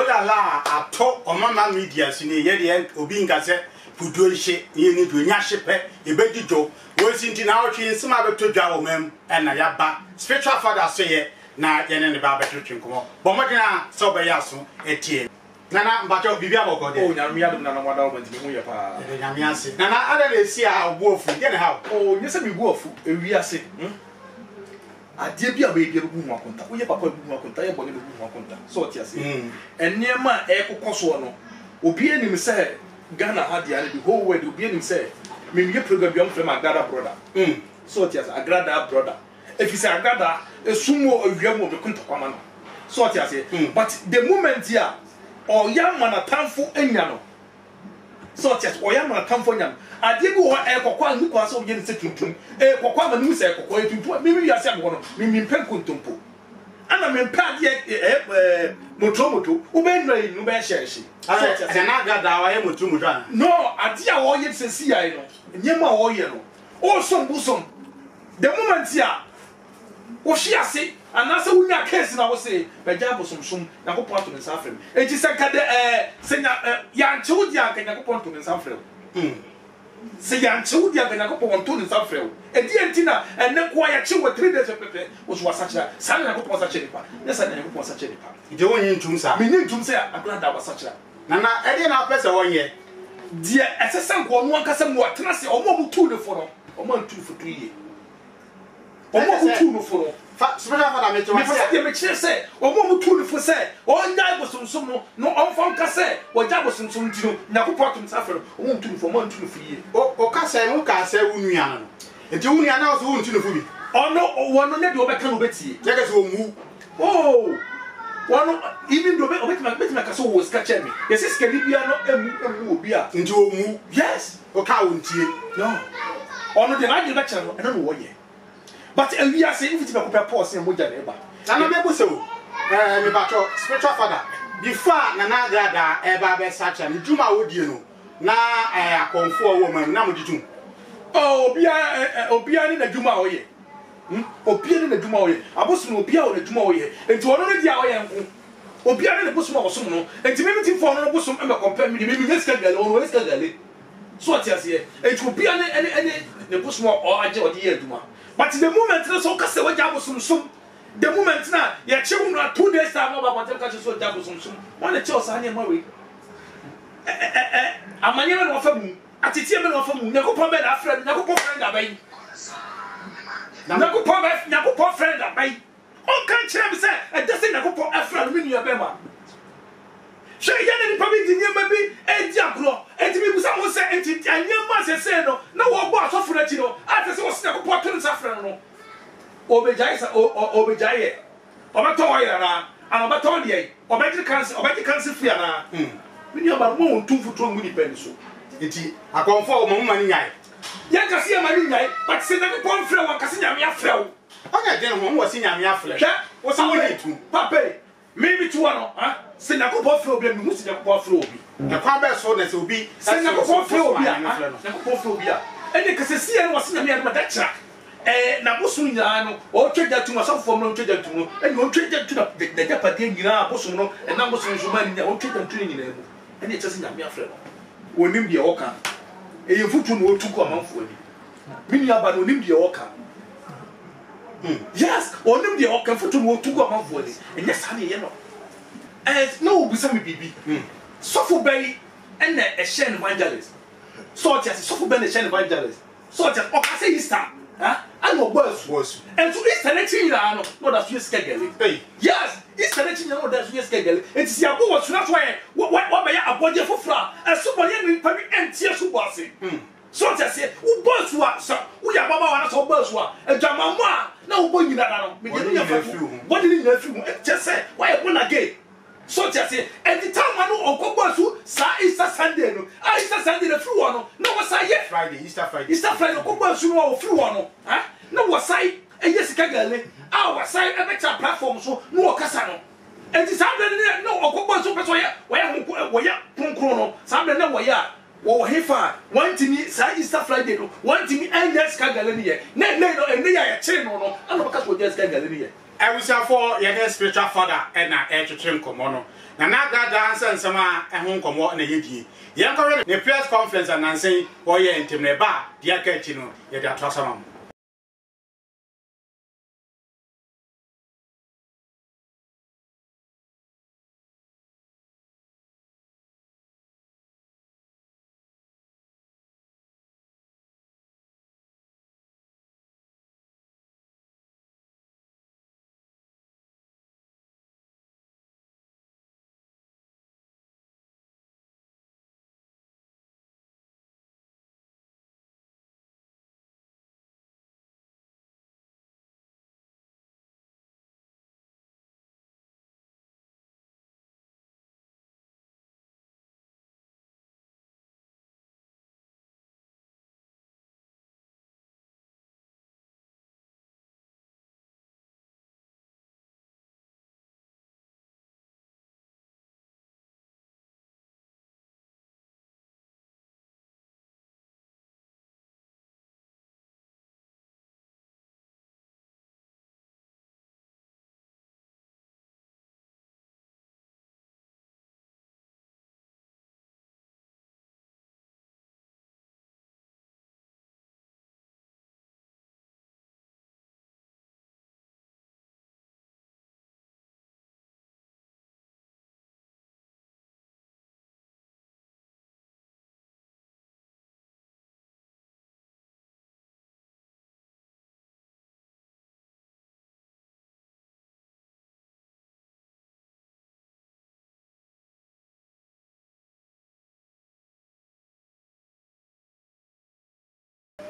la ato o mama media sini ye de obi nkase fuduo hye ye ni do nya hyepe e bedijo wo sinti na otwe nsema beto dwa wo mam na ya ba spiritual father so ye na ye ne ba beto twinkomo bo modena so be ya so etie nana mbacho bibia boko de oh nyame yadum na nwada wo ntimi hu ye pa nyame ase nana ada le si a obuofu ye ne ha oh nyese mi buofu ewi ase adie bi abebi ebu hu akonta wo ye papa ebu hu akonta ye bone ebu hu akonta so ti ase enema ekokoso no obi enim se Ghana had the whole world obi enim se me me program bi am frem Agrada brother so ti ase Agrada brother if you say Agrada esumo awia mo me konta kwama no so ti ase but the moment here oyama na tamfo anya no so ti ase oyama na tamfo anya no ade bi wo ekokwa nku ase obi ne se tuntum ekokwa ma nu se ekokwa tuntum mi wi ase am no mi mpem kontompo ana me mpade moto wo be nra yi no be share shi ana na gada wa ye moto ana no ade a wo ye se si ai no nyema wo ye no o som busom the moment here wo shi ase anase wunya case na wo say beja bosomsom yakopon to nsa frem enti se kade senya ya nchewu dia kan yakopon to nsa frem se ya nchewu dia kan yakopon to nsa frem edi enti na ene kwa ya chewu 3 days pepe wo so wasachira sa na yakopon sa chiri pa yesa na yakopon sa chiri pa je wonyi ntum sa me nyi ntum sa Agrada wasachira nana edi na pese wonye dia esesa nko no ankasa mu atena se omo butu ne fo no omo ntu futu ye omo butu no fo no special father me to me fasa me kire se omo mutu ne fo se onya bosomsom no onfon ka se oja bosomsom ti no nyakopɔ tum safero omo mutu ne fo omo ntu ne fo ye o ka se mu ka se unua no enti unua na so untu ne fo bi ono wono ne de obeka no betie je ka se omu oh wono even do obeka ka so wo ska chemi yesi ska libia no emu obi a enti omu yes o ka wontie no ono de na de be kire no eno no wo ye but we are saying if you be pause in moja neba ana me buso me bacho spiritual father before na Agrada eba be sacha me djuma wodie no na akonfo wo mam na mo ditum oh obia ni na djuma oye obia ni na djuma oye abosu obia o na djuma oye enti ono ne dia oye nko obia ni na bosu mo bosu no enti me ti fo no bosu e me compare me me neska gale ono neska gale so atiase enti obia ni ne bosu mo o aje odi ye djuma. But the moment na so kase wa jabo sumsum the moment na ya chewu na 2 days time ba kwantem ka so jabo sumsum wona che osa anya ma we amanye me no fa mu atitie me no fa mu nyakopon be na friend nyakopon friend abai nyakopon friend abai on kan chere me say e dese nyakopon friend me nua be ma she ya na ni pa bi dinye ma bi e di agro e ti bi busa mo say enti anya ma se no na wo gbo asofo na ti no ate se wo se nyakopon to nsa friend no obejai sa obejai obato oira na an obato de obeji cancer free na me nua ba mo ntum futu mu ni pen so enti akonfo mo ma ni nyai ya ka se ma ni nyai but se nyakopon friend wa ka se nyame afrew onya den ho wo se nyame afre wo se wo ni tu papa me bi tu no ha se nyakopon frɛ obi me hu se nyakopon frɛ obi e kwa be so na se obi se nyakopon frɛ obi a nyakopon frɛ obi a ene ka se sie no wase nyame ade da kyra na bosu nyina no o twegya tu masafo no twegya tu no ene o twegya tu na da japade nyina bosu no na bosu nso ma ni o twegya tu nyina mu ene kyese nyame afrɛ no wonim de o ka eye futu no o tu ko amanfo ani mini aba no onim de o ka yes onim de o ka futu no o tu ko amanfo ani ene sa ne ye no no obisa me bibi sofo bay ene a shen evangelist so just sofo bay a shen evangelist so just o ka say Easter and no boss and to Easter next year no that's you schedule yes Easter next year no that's you schedule it's ya go what that's why what be ya aboje fofra and somebody ni pa bi entie so boss so just say wo boss wa so wo ya baba wa na so boss wa adwamamo a na wo bo nyina da no me dey ya fafu body ni nyina fi mu just say why born again so just say at the time I know okobo so sa Easter Sunday no Easter Sunday the free one no was say Friday Easter Friday okobo so no free one no was say yes kagale was say e be platform so no okasa no and the Sunday no okobo so person ya punkro no Sunday na waya wo hefa one timi sa Easter Friday no one timi endless kagale ni ye na no ya kire no no ana baka so just get gallery. I was for your spiritual father and a trim comono. And I got dance and some at home come and a yidi. Yanko, the press conference and I say, oh, yeah, in Timneba, dear Ketino, yet at Tossamam.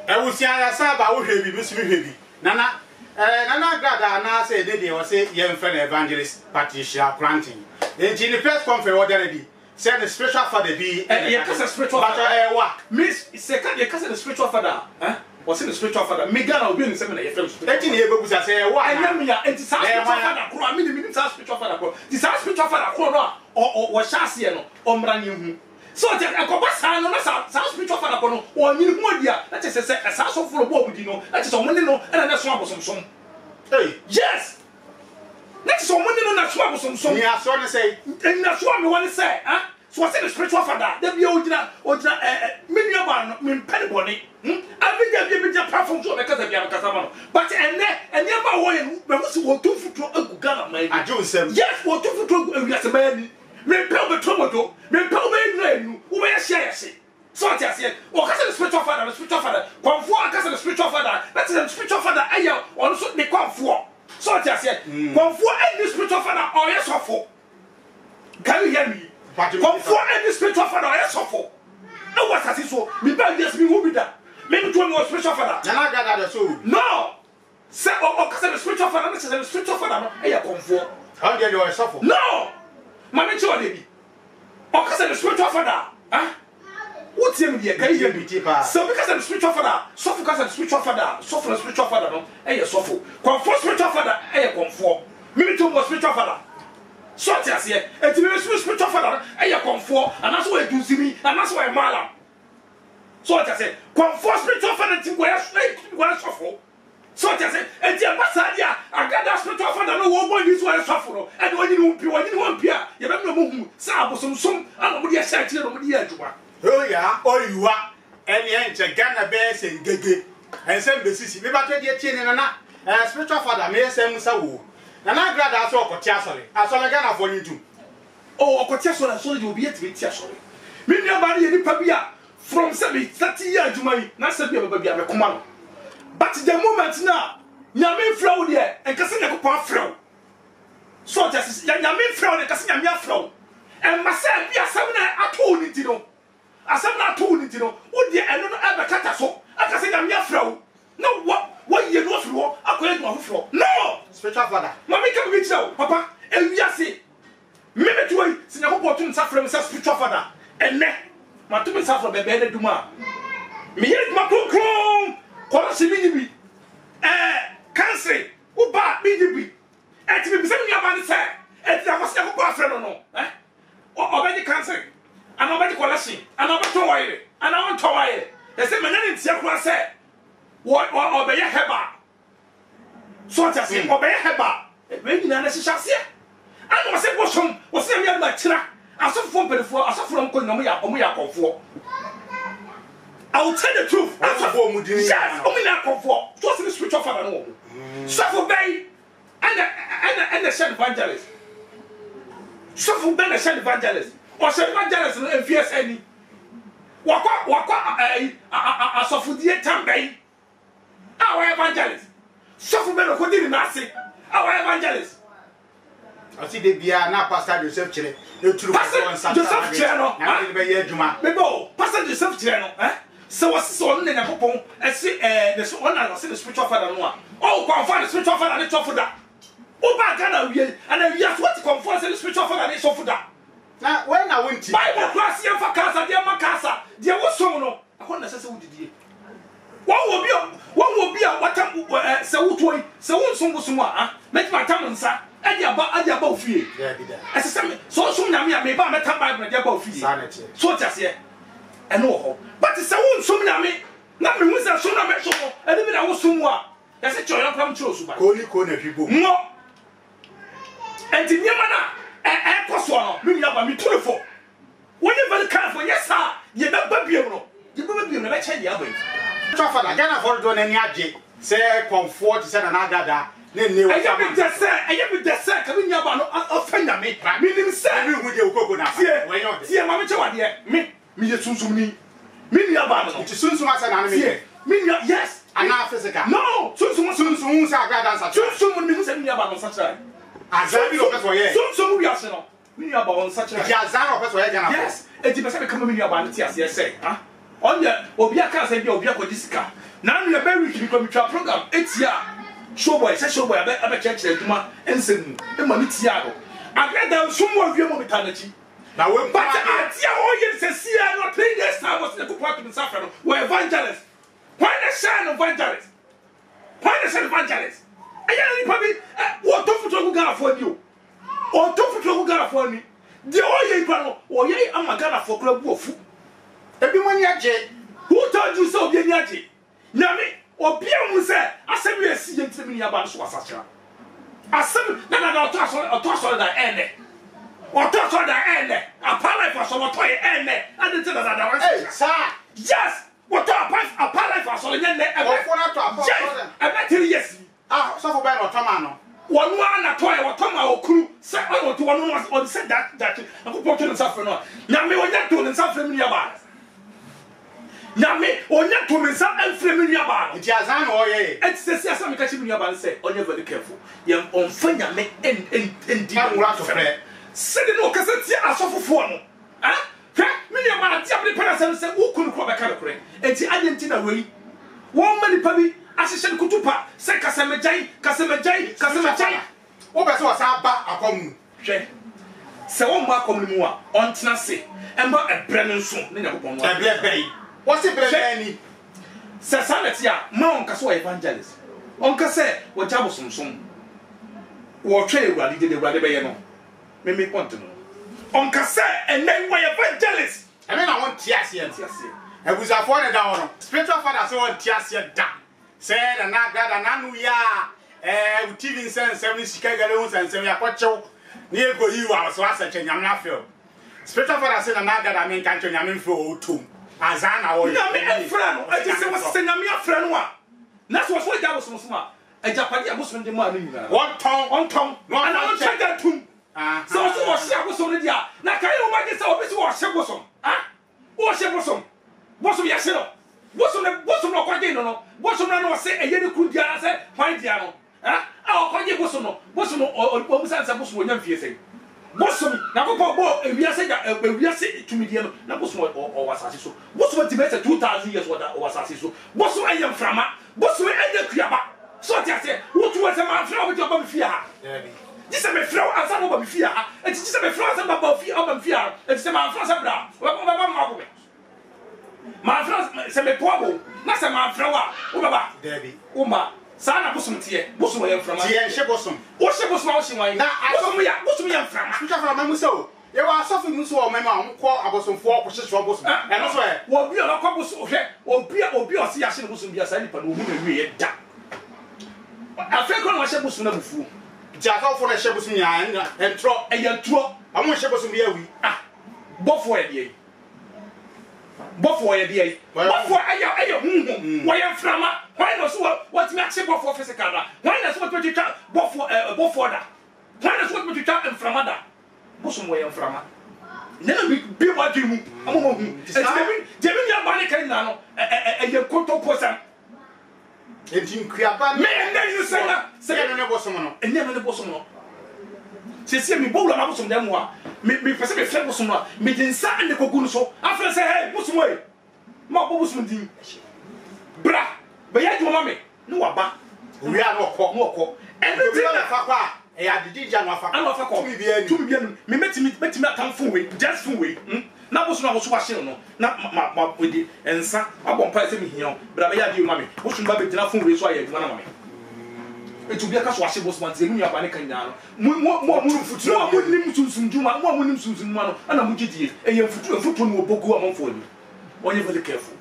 I will see a saba who heavy, Miss Heavy. Nana, Nana Gada, and say, they was say, young friend evangelist Patricia planting. In the press conference, what did said the spiritual father be a spiritual father. Miss, second, your cousin, the spiritual father, eh? Was in the spiritual father. Megana will be in the seminar. 18 years ago, I say, why? I am here, and it's a spiritual father. I mean, the spiritual father. This spiritual father, or Shassiano, or Branu. So that I go back and spiritual father or you know that is a source of full of you know that is a money no and that's one some hey yes that's some money no that's one some yeah so to say and that's what me want to say huh so I say the spiritual father there be original million man me penny body I be there platform so because they are kasama but and never one we must want to future Ghana man I do say yes what to future we are man me pay me tomato me pay me who we share so I say o ka say the spiritual father kwamfo aka say the spiritual father that is the spiritual father aye on so the kwamfo so I say kwamfo any spiritual father or yes ofo can you hear me kwamfo any spiritual father or yes ofo no what has so me ba yes me who be that me to me spiritual father na ga that so no say o ka say the spiritual father that is the spiritual father no aye kwamfo how dey you suffer no Mama Cho Debi. Or because the spiritual father. Huh? What's him here? Can you hear me? So because I'm the spiritual father, so because I'm the spiritual father, so for the spiritual father, no, eh, so for. Comfort spiritual father, eh, comfort. Maybe to more spiritual father. So I say, and to be spiritual father, eh, comfort, and that's why you see me, and that's why I'm malam. So I say, comfort spiritual father, to where suffer. So I say, and the ambassador, I got that spiritual father, no one is where suffer, and when you won't be, you don't know, Sabo, some, and nobody has said to you. Oh, yeah, oh, you are, and you ain't a Ghana bears and gay, and send the city, maybe I get chin and a spiritual father may send Sawu. And I'm glad I saw Cotiasoli, I saw a Ghana for you too. Oh, Cotiasol, so you'll be at me, Tiasoli. Mean your body, any Pabia, from 30 years to my, not said, baby, I'm a command. But the moment now, Yamin flow there, and Cassina flow. So just Yamin flow, and Cassina flow. And myself, be a 7 at all, you know. A 7 at all, you know. Would you ever cut us so? I can say Yamia flow. No, what you know flow, I couldn't go flow. No! Spiritual father. Mammy can reach out, Papa, and we just say, maybe to wait, Singapore to suffer from spiritual father. And then, my 2 suffer by better Duma. Me yet my clone. Quality BGB, cancer, who bought BGB, and to be sending your money, sir, and there was never boyfriend or no, eh? Or already cancer, and already quality, and already toy, and I want toy. They say, man, it's your say, what or obey your heba. so what I say obey heba we nyina na hyehyase ana wo se bosom wo se me ma tira asofo mpelefo asofo no ko nyom ya akofo I will tell the truth. Yes, only na akofo so se spiritual father no so for bay and the shed evangelist so for bay the shed evangelist or shed evangelist no fierce any wakwa asofo die tambay our evangelist so for bay no ko di na ase our evangelist I see the Bia na Pastor Joseph Chile. Pastor Joseph Chile, Pastor Joseph Chile, so what's on in a popon? I see the one I see the spiritual father. Oh, confirm the spiritual father and the top for that. Oh, back and then yes, what to confirm the spiritual father and the top for that. Now, when I went to Bible class here for Casa, dear Macasa, dear was so no. I couldn't necessarily did. What will be a what time so soon, make my time, sir. Adia about fear. As a so soon I may buy my time Bible about fear. So just here. And no, but it's a wound so many. Nothing was a son of a show, and even I was somewhere. That's a joy of come true. Only people. No. And in Yamana, and Poswano, bring up me 24. Whenever the car for yes, sir, you're not baby. You will be never change the other. Trafford, I can't afford to do any adject. Say, comfort, said another. I have just said, coming up on offend me. Meaning, say, with your coconut. Yeah, Mamma, me soon me. Me about it. Soon so much an enemy. Me, yes, and not physical. No, soon, soon, me send me about such a. As I look at where soon we are so. Me about such a. Yes, it depends on coming about it. Yes, say, huh? On the Obiaka said, Obiako Disca. Now we are very rich because we program 8 years. Showboy, say showboy, I bet church and sing the money Tiago. I read down some more of your eternity. Now, when but I tell all you say, see, I'm not 3 years time was the good part in Safran, were evangelists. Why the shine of evangelists? Why the shine of evangelists? I probably what don't for God for you? Or don't for God for me? The all ye panel, or ye, I'm a God for club wolf. Everyone yaje. Who told you so, Yaji? Nami. Or Pierre say, I said, we are seeing to me about Swasasha. I said, no, toss on the end. Or toss on the end. A pallet for some toy end. And it's another. Hey, sir. Yes. What a pallet for some end. I bet you, yes. Ah, so for Ben or Tomano. One a toy or Toma or crew. Said, I to one was on said that I could put in suffering. Now, me, we're not doing something about. Name or not to me some unfamiliar bar. Jazan or ye. And says, yes, I'm catching your band say, on you're very careful. Young on Fenya make and deep out of prayer. Sending no cassette, I saw for form. Ah, many of my Japanese parents said, who couldn't call a calibre. And the Argentina way. One many pubby, Assistant Kutupa, say Casamajay. Oh, that's what's our back upon. So one mark on the moor, on Tennessee, and but a Brennan soon, then upon one bay. What's it, Benny? Sasanity, Mount Casso evangelist. Uncle said, what Jabosum soon. War trade rally did the Radibayano. Maybe want to know. Uncle said, and then why evangelist? I mean, I want Tiasia. I was a foreigner down. Spiritual father, so on Tiasia down. Said, and I got an anuya, TV send 70 Chicago and 7 Aquacho. Near go you are so as such a Yamnafio. Spiritual father said, and I got a main country Yamin for 2. Azana or Yami friend, I just was saying, I'm your friend. That's what that was Musma. A Japanese Muslim demanding one tongue, no, I don't check that too. So I was already. Now, can you imagine so? This was Shebosom. Ah, or Shebosom. What's on your show? What's on the bosom of Quadino? What's on the say a year could say, find Diano? Ah, our Quadi Bosono, Bosono or Bosan Bosom, young Fiese. Bosom, now go if we are saying that we are saying to me, now Bosom or was Assiso. What's what the better 2,000 years what was Assiso? What's what I am from? What's what I am Kriaba? So I say, what was a man from your fear? This is a flow as I'm over fear, and this is a flow as I'm about fear of fear, and some of us are brown. My friends, some poor, not some man flower, Debbie, Uma, Sana Bosom Tia, Bosom from Tia, Shebosom. What's the Bosom house in my now? I told me, what's me from so. You are suffering so, my mom, call about some 4 pushes from Bosom, and also, what we are couples or be a sea, I shouldn't be a sign, but who will be a duck. afekọ na wahye bosom na bufu ti asofo na hye bosom ya entro eyantro amo hye bosom ya wi bofo ye de bofo ye de bofo ayo hunhu wo ye frama why no so what me ache bofo physical da why no so what me twa bofo da why no so what me twa frama da bosom wo ye frama nena bi wa dimu amomo hu debi ya ba ne kan na no eye koto posam enti nkuaba me nene se ne bosom no ne bosom no se mi bowla ma bosom dem wa me pese me fle bosom no me dinsa ande kokunu so afre se hey bosom we ma bosom din bra be ya di mama me no wa ba owi a no kọ everything na fa kwa e ya didi ja no afa kọ tu mi bia nu me metimi atamfo we just fun we na bosom na wo so wa hye no na ma odi ensa abompa se mi hian bra be ya di mama me bosom ba be gina fun we so aye adwuma na mama etu bia ka so ahye bosom anze mu yaba ne kan nya no mo nim sunsun juma mo nim sunsun ma no ana mo gidie eye futu no obogu amonfo ni onye very careful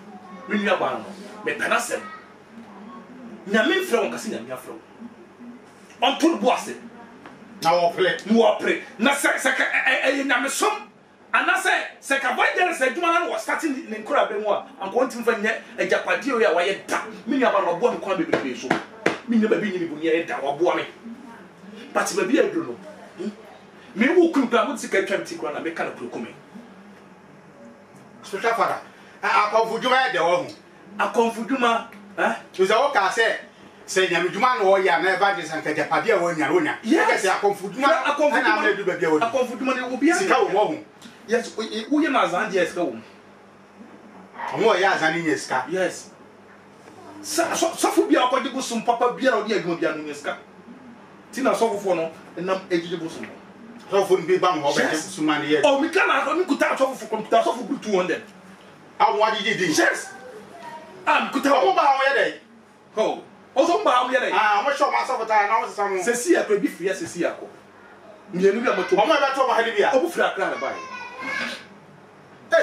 me nua ba no me penasem nya me frɛ won kase nya me afrɛ on to boase na wo pre na se ka nya me som ana se ka bajere se juma na wo starting ne nkora be mu a anko ntim fa nya agapade o ya wa ye da me nua ba no bo me kwa bebrebe so me nua ba bi nyimi bu ne da wa bo me but ba bi aduro no me wo kunu pra mo sika twam ti kora na me ka na prokome spiritual father akonfuduma de wo hu akonfuduma to say o ka se nyameduma no wo ya na evangelist an ka japade a wo nya ka se akonfuduma na amedu ba bia wo akonfuduma ne wo bia sika wo hu yes wo ye na azan dia sika wo mo ya azan ni sika yes so fu bia akodi busum papa bia odi adwuma bia no sika tina so fofo no nam ejije busum so fu bi ba mo be busuma ne ye o mi kana so mi kuta so fofo computer so fofo 200 awu adije din yes kuta mo ba wo ye dey ho o so ba wo ye dey mo show ma so fota na wo se samu se si akọ bi free se si akọ mienu bi amoto mo be to mo hali bia o bu free akra na bai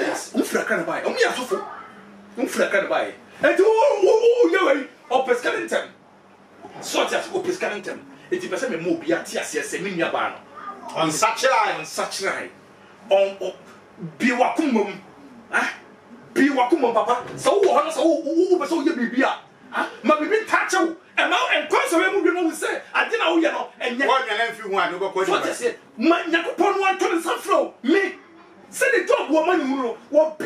yes o free akra na bai o mi asofo o free akra na bai enti o ye we o pescalintem so ti o pescalintem enti pese me mo bia ti ase se me nua ba no on sachirai on bi wakumum bi wakumum papa so wo ho no so wo be so ye bibia ma bibi tachew e ma en konso we mu bi no se ade na wo ye no enye wo nya na mfi hu ade go ko so ti se ma nyakopon no anto ne safro me se the job wo mani mu no wo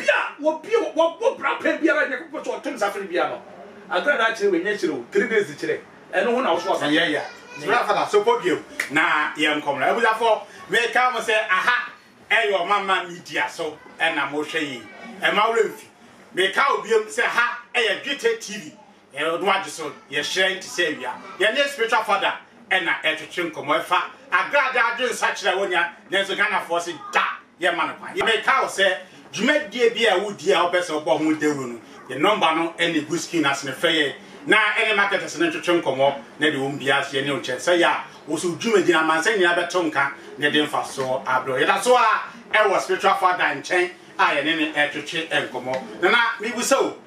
bra pe bia na nyakopon so to ne safro bia no agra na chire we nya chire 3 days chire eno ho na wo so asa yeah Father, so podium na yam komra ebuzafo me ka mo say aha eyo mama media so na mo hwe yi e ma wremfi me ka obiem say ha eya Dwetwe TV e do ade so ye share nti say wia ye ne spiritual father na etwetwe nkomo efa agrada adwen sa kire wonya na so Ghana force da ye ma no kwa ye me ka o say dwumadie bia wodi a opese obo ho dewuro no ye number no ene guskin as ne feye na any marketers na twetwe nkomo na de wombia se ne onche say ya wo so dwumadi na mansa nyina beto nka ne de mfa so abro ye da so a e was spiritual father nchen a ye ne twetwe nkomo na mi bu so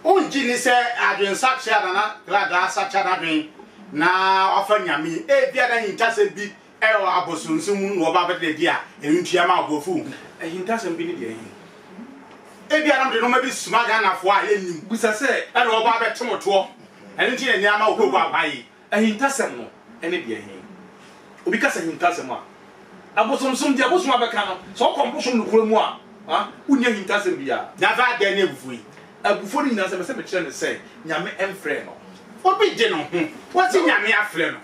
onji ni se adwen sakcha na grada sakcha na dwen na ofa nyame e bia da hintase bi e o abosunsun no ba bede di a entua ma abofu e hintase bi ni de e bia na de no ma bi suma Ghana fo a ye nim busa se e na o ba betemoto eni ti ni ama okogu abai ahintasem no ene de ahin obi ka se ahintasem a abosomsom de abosom abeka no so komposom no kura mu a unya ahintasem bia na va de na ebufu yi abufo ni nyina se me kire ne se nyame emfre no obi de no ho wati nyame afre no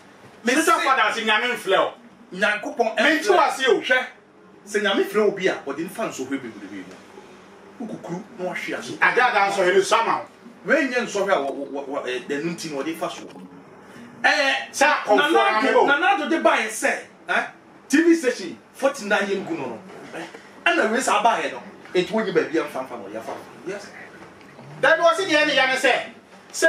me so father se nyame mfle o nyankopon me ti wase o hwe se nyame fre obi a odi nfa nso hwe bebrebe mu ukukuru no hwe aso agada nso hele sama when yen so hwe the nunti no dey faso sa comfort na me na do dey buy say TV station 49 yen gu no and we say buy no it won't be bia mfa no ya fa yes that was the end ya say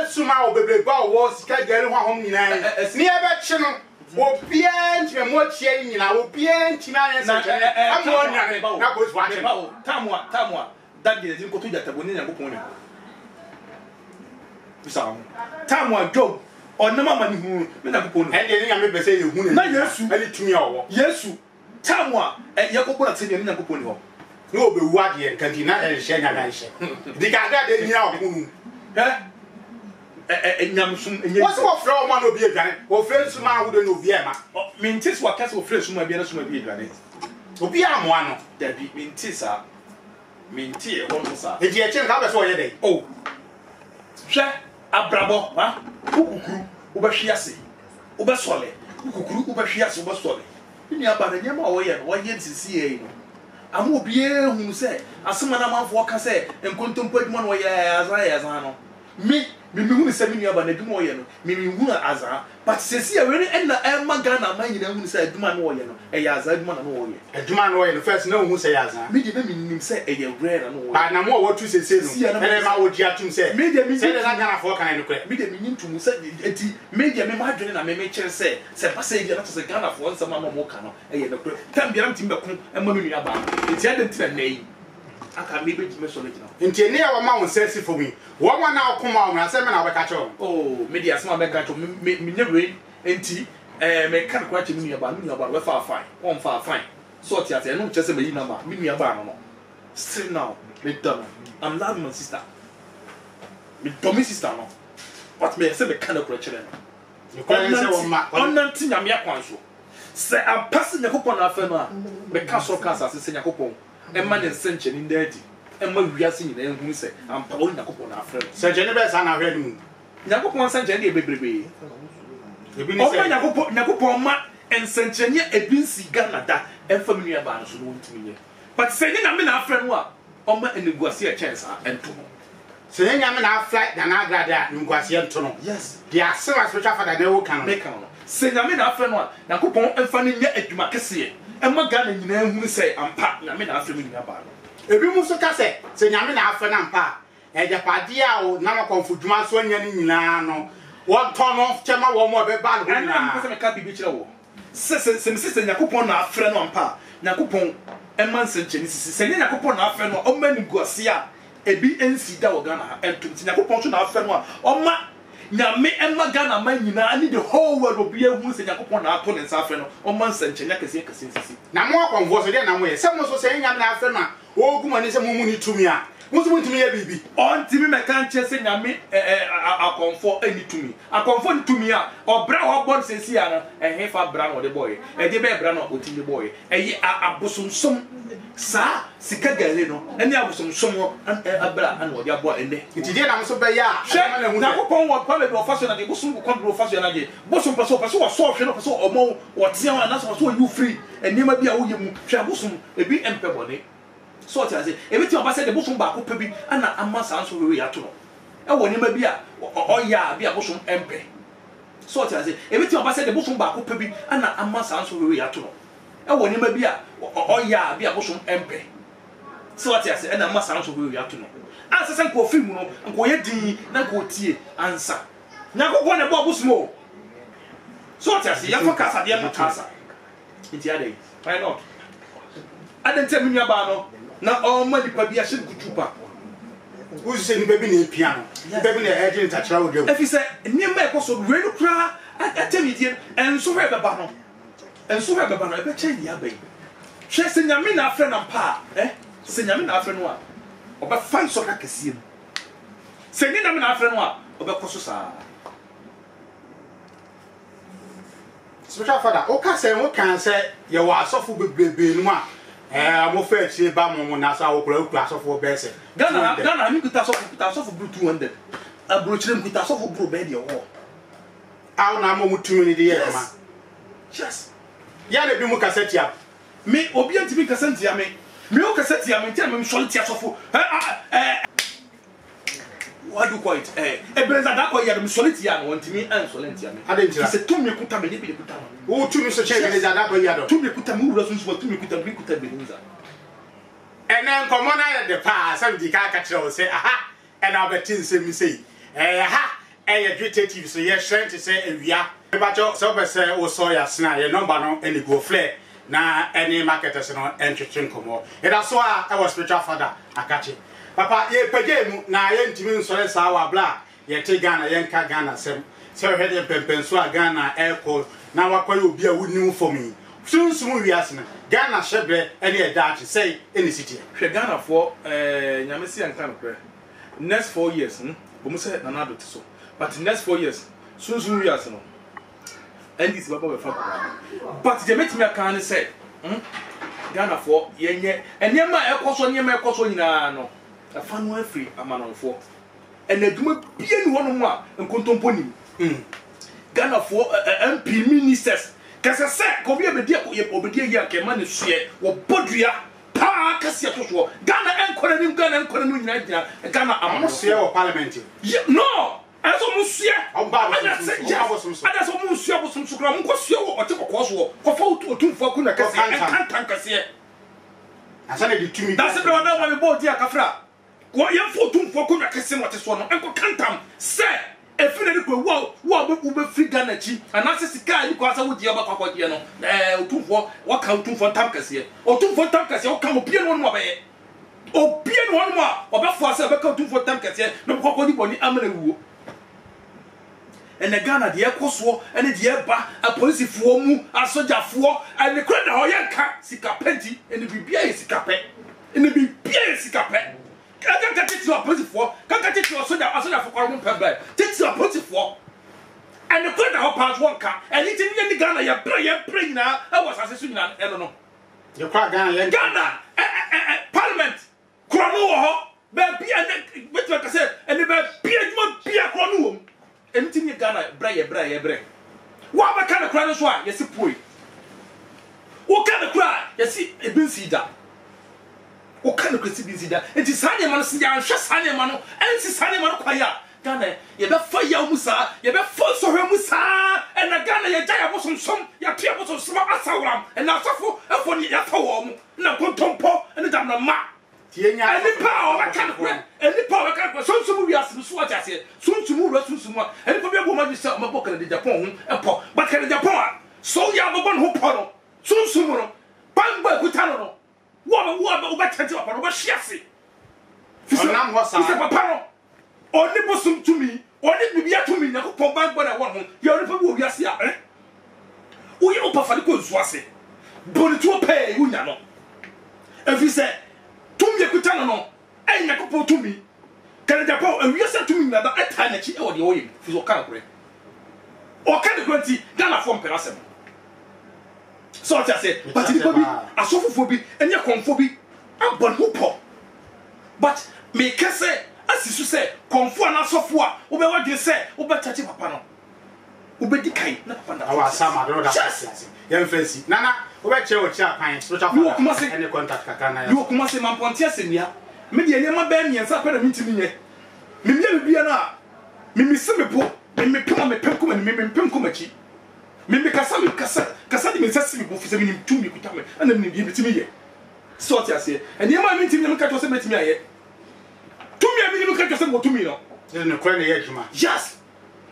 suma obebe ba wo sika gari ho ahom nyina ni e be chi no obia ntwe mo chie nyina obia ntina yen se amo nyane na go so ache tamwa that dey nko to jata boni nyango pon ni bisa tamwa job or no man who me na kupon and then I may say you who na Yesu any to me or Yesu tamwa e yakobo na tene na kupon ho no be wadi en kantina e she nya gan she di gaga de nya okunu nyamsum what's what from man obi adwane o friends ma wo do no obi e ma mintis wakase o friends ma bia na suma bi adwane obi amoa no da bi mintisa minti e won sa e di e chen ka be so ye dey oh hwe abrabo ha kukuru wo ba hwiase wo ba sole kukuru wo ba hwiase wo ba sole ni aba na nyama wo ye no wo ye nsisi e no ama obi e hu se asema na manfo ka se enkontompo adwuma no wo ye azan no me hu se me aba na adwuma wo ye no me hu azan but sesi e we en na emma Ghana man nyina hu se adwuma no wo ye no e ya azan adwuma na no wo ye adwuma no wo ye no first na hu se ya azan me de me nim se e ye rare na no wo ba na mo wo tu sesi no e ma wo di atum se me de me se de Ghana fo kan no kre me de me nim tum se enti me de me ma dwene na me kire se ba se de na to se Ghana fo nsama no mo ka no e ye no kre tam biara mtim be ko e ma me nua ba enti ade ntina na yi aka me be jime so le gina nti ne ya wo ma won sesi for me wo ma na okoma o na se me na we ka cho oh me dia asema be ka cho me nyewe enti me kan kwa che me nua ba we fa fine won fa fine so ti ate no che se me yi na ma me nua ba no still now me done I'm loving my sister me dummy sister no what me say me kan kwa che no you can say wo ma on ti nyame akwan so se ampase nyakopon na afa no a me ka so ka asase se nyakopon emma ne senche ni ndadi emma wiase nyina ehun se ampa wo nyakopon na afa senche ne be sa na hwe ni nyakopon senche ne bebrebe ebi ni se nyakopon ma ensenche ne ebinsi Ghana da emfa me nua ba no so no ntimi nye but se ni na me na afa no a omma eniguase a chance a ento se nya me na fly na na agrade a nguase ento no yes dia asema spiritual father na wo kan me kan no se nya me na afa no a nyakopon emfa ne nya adwuma kese emma Ghana nyina ehun se ampa nya me na afa me nua ba no ebi mu so ka se nya me na afa na ampa e japade a o na makonfudwuma so anya ni nyina no won tono chema wo mo be ba no na me se me ka bibi kire wo se nyakopon na afa no ampa nyakopon emma nsenche ni sisi se nyakopon na afa no o mani guase a ebi ensi da wo Ghana ha entum ti nyakopon so na afa no a o ma nyame emma Ghana man nyina ani the whole world obi ehun se nyakopon na ato ne nsa afa no o ma nsenche nya kese sisi na mo akonvo so de na mo ye se mo so se nya na afa no a o gu mani se mo mu ni tumi a mo so mo ntumi ye bibi on timi me kan che se nyame akonfo ani tumi akonfo ni tumi a obra wo bod sesi a no hefa bra no de boy de be bra no otimi boy eyi abosomsom sa sika gale no eni abosomsom abra an wo de abo ene nti de na mo so be ya na ko pon wo kwa be o fashion na de bosom ko kon fashion na de bosom paso wo so hwe no paso omo wo tia na so you free enima bi a wo yemu hwe bosom ebi empe bone so ti ase ebiti oba se de bosom ba ko pebi ana amma san so we yato no e wo nima bi a oya bi a bosom empe so ti ase ebiti oba se de bosom ba ko pebi ana amma san so we yato no e wo nima bi a oya bi a bosom empe so ti ase ana amma san so we yato no ansa san ko film no nko ye din na ko tie ansa na ko ne bo bosom o so ti ase ya fa kasa de ma kasa nti ade why not adente mi nua ba no na o ma di pa bia hye gutupa wo se ni baby na piano baby na edge ntachira wo dwam efi se niema e ko so we no kra atemi die enso hwe beba no e be che dia bai hwe se nyame na afre na mpa se nyame na afre no a o be fan so ka kese mu se ni nyame na afre no a o be ko so saa spiritual father o ka se wo kan se ye wa asofo bebebe no a mo fa chi ba mo na sa wo kura asofo be se Ghana mi kuta asofo bru 200 abro chire kuta asofo bru be de ho aw na mo mutumi ni de ye ma yes ya na bi mu kaseti a me obi antimi kaseti a me o kaseti a me ntia me soliti asofo what do quite ebenza da ko ya me soliti a no ntimi an soliti a me adentira se tumi kuta me de bi kuta no wo tumi so che be da ko ya do tumi kuta mu wura sunsu tumi kuta benza enen komo na ya de pa sam di ka ka kire o se aha ena obetin se mi sei aha ye dwetetives so ye strength se awia e ba cho so be se wo so ya sna ye number no eni go flare na any marketers no entwetwen komo e da so a e was spiritual father akachi papa ye page mu na ye ntimi nsore sa wa bla ye te Ghana ye nka Ghana sem So head and pempen so Ghana airport now wakwa obi a woni for me sunsun wiase na Ghana shebre any a dachi say any city hwe Ghana for nyamesi anka no pre next 4 years bomu say na do so but next 4 years sunsun wiase no NDC baba be fa but je metimi aka ne say Ghana for yenye enema ekoso nyina no afa no afri amanonfo enaduma bie ni wono mu a nkontompo nim Ghana for MP ministers kase se ko bia be dia obedi ya ke ma ne hye wo bodua pa kase to so Ghana enkora no nyina gyina Ghana amano hye wo parliament no aso mu hye ada so mu hye bosom so kra mu ko hye wo ote kokko so ko fa otumfo ku na kase enkantan kase asa na ditumi that's the one that we bought dia kafra ko ye fo otumfo ku na kase mo te so no enko kantam se efine ni ko wo be free Ghana chi anase sika ni ko asa wo dia ba kwakwa die no otumfo waka otumfo tam kase wo kam opie no mo ba ye opie no mo a obefo asa be ka otumfo tam kase no kwakwa di boni amana wuo ene Ghana de ekoso ene de ba a police fo mu asoja fo ene kra da ho yanka sika penti ene bibia ye sika pe ene bibia ye sika pe kaka titi wa police fo kaka titi wa asoja fo kwaro mu pembe titi wa police fo ene kra da ho pass wonka ene tini ye ni Ghana ye pre nyina e was asese nyina eno no ye kwa Ghana parliament kro no wo ho be bia ene betu ka se ene be bia djuma bia kro no wo anything you Ghana bre wa ba kana kra no so a yesi poi wo kana kra yesi ebinsida wo kana kra si binsida enti sane ma no se ya hwe sane ma no enti sane ma no kwa ya Ghana ye be fa ya musa ye be fa so hwe musa en na Ghana ye jaya bosomsom ya tia bosomsom asawram en na asafo efo ni ya fa wo mu na kontompo en dam na ma tienya any power can grant any power can so we are so what I say sunsumu ra sunsumu any power go ma say o boka de Japan ho epo but can Japan so ya bo ho pono sunsumu no bangba kutano no wo ba tete papa no ba hiase onam ho sa papa no oni bosum to me oni bibia to me na ko bangba na wo ho ya oni pa wo wiase a wo ye opa fa de ko nsuase boni to pay unya no efi say tumi ekutano no enya kopo tumi kana Japan awiasa tumi na da eta na chi e wo de wo yim fi so kan kure o kan de kwanti Ghana fo mperasem so ta say but the bi asofofo bi enya konfo bi abon hopo but me kase asisu say konfo na asofo a wo be wadwe say wo be tachi papa no wo be di kai na papa na awa sama do da kasi yem fancy nana wo be che wo chi apan spiritual father any contact kaka na ya yo kuma se mamponti asemia me de enya ma ba miensa kwa na mitimi nye me mia bibia na me misemepo me pema me pem kuma me pem kuma chi me kasa de me sase me bo fise me nim tumi kuta me ana me bi mitimi ye so ti ase enya ma mitimi me ka to se metimi aye tumi a me nim ka to se mo tumi no ne kwa na ye juma yes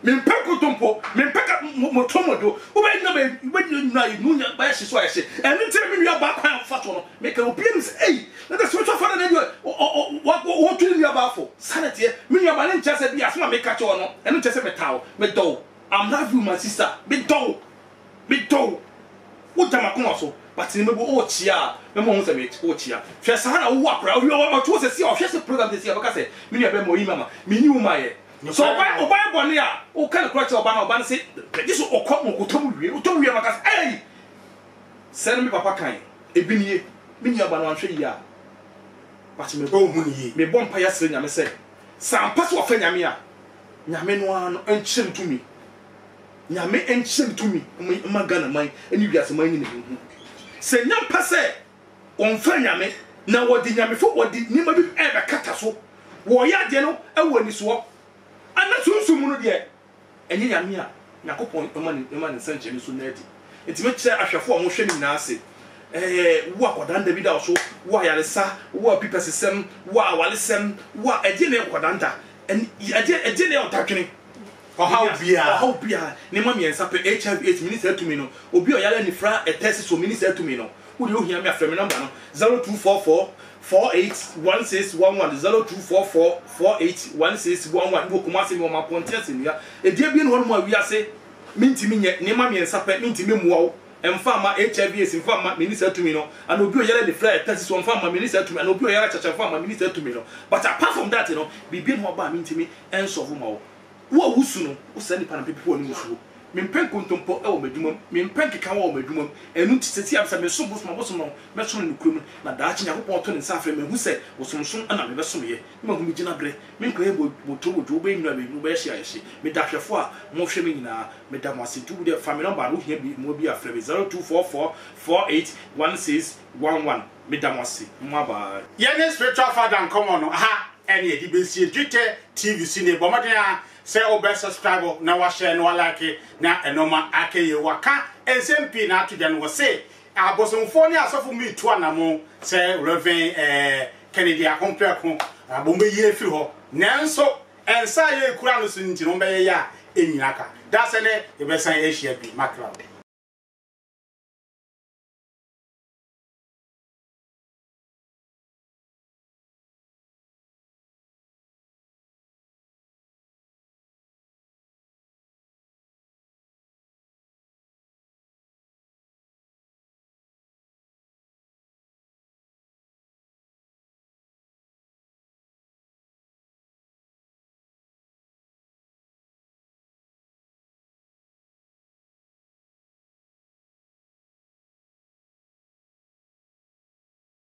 me mpeko tompo me mpeka motomodo wo ba na na nunya ba hye so ahye ene ntire me nua ba kwan fa to no me ka opiem say na the spiritual father na you what to nua ba fo sanete me nua ba ne ncha se bia so ma me ka cho no ene ncha se me tawo me do I'm love you my sister me do wo jama ko so but ni me bo o chia me mo hu se me o chia hwe sa na wo akra o to se si o hwe se program de si ba ka se me nua ba mo yi mama me ni wo ma ye so oba boni a o kan kro che oba na oba say this okom okotom wie maka hey send me papa kan ebinie me ni oba na hwe yi a but me bo hu ni yi me bo mpa ya sere nyame say sampa so ofa nyame a nyame no an enchim tumi nyame enchim tumi ma Ghana man eni wiase man ni hu se nyampa say onfa nyame na wodi nyame fo wodi ni ma bi e be kata so wo ya de no e woni so ana sunsumu no de enye nyame a yakopon emani sanche ni so na edi etime kire ahwefo o mo hwe ni na ase wo akodanda bi da so wo ayaresa wo pipesesem wo awalesem wo eje ne akodanda eje ne otadwene how bia ne ma miensa pe HIV/AIDS minister to me no obi o yale ni fra a test so minister to me no wo de o hia me afrɛ me number no 0244 481611 0244 481611 wo kuma se me o ma pontias nua e dia bi no ho no ma wiase mintimi nye ne ma miensa pe mintimi muawo emfa ma HIV/AIDS emfa ma minister to me no and obi o yale ni fra a test so emfa ma minister to me and obi o yale chacha emfa ma minister to me no but apart from that no bibi no ba mintimi enso ho ma wo wo wusu no wo send pa na people oni wusu me mpɛ kontompo e wo madwumam me mpɛ keka wo madwumam enu titeti abisa me so bosom no me so no kurum na daachi nyakopɔ to ne nsa afre me hu sɛ wo somsom ana me besom ye me hu me gina bre me nkɔ e boto bodo be nwura me nu be hye ayehye me dahwefo a mo hwe me nyina me da mo asetu de family number no hia bi mo bi afre me 0244 481611 me da mo ase mo aba ye ne spiritual father and come on ha ene edi be sie Twitter TV sine bomaden a say obe subscribe na wa share na like na enoma akeye waka SMP na to den wo say abosomfo ni asofo mi tu anamo say Reverend Kennedy Akompeko abombe ye firi ho nanso ensa ye kura no so nti no be ye ya enyina ka da se ne e be san e share bi macro